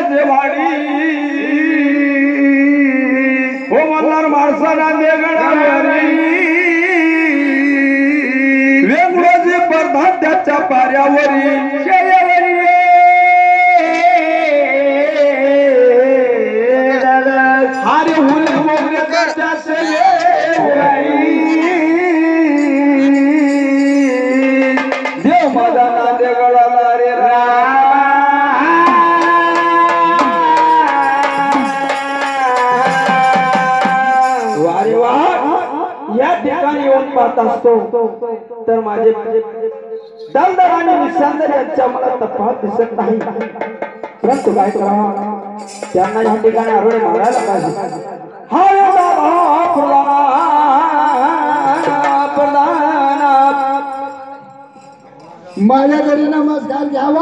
जेवाडी हो मल्हार माणसाना देगडावरी वेंगुळाचे प्रधान त्याच्या पाऱ्यावरी हारे हुल मोगरे त्याच्या देव मदाना देगडाला रे वारे वा या ठिकाणी येऊन पाहत असतो तर माझे दलदल आणि निसंदर यांच्या मला तफावत दिसत नाही परंतु काय करावा त्यांना या ठिकाणी आरोळे मारायला पाहिजे माझ्या घरी नमस्कार घ्यावा।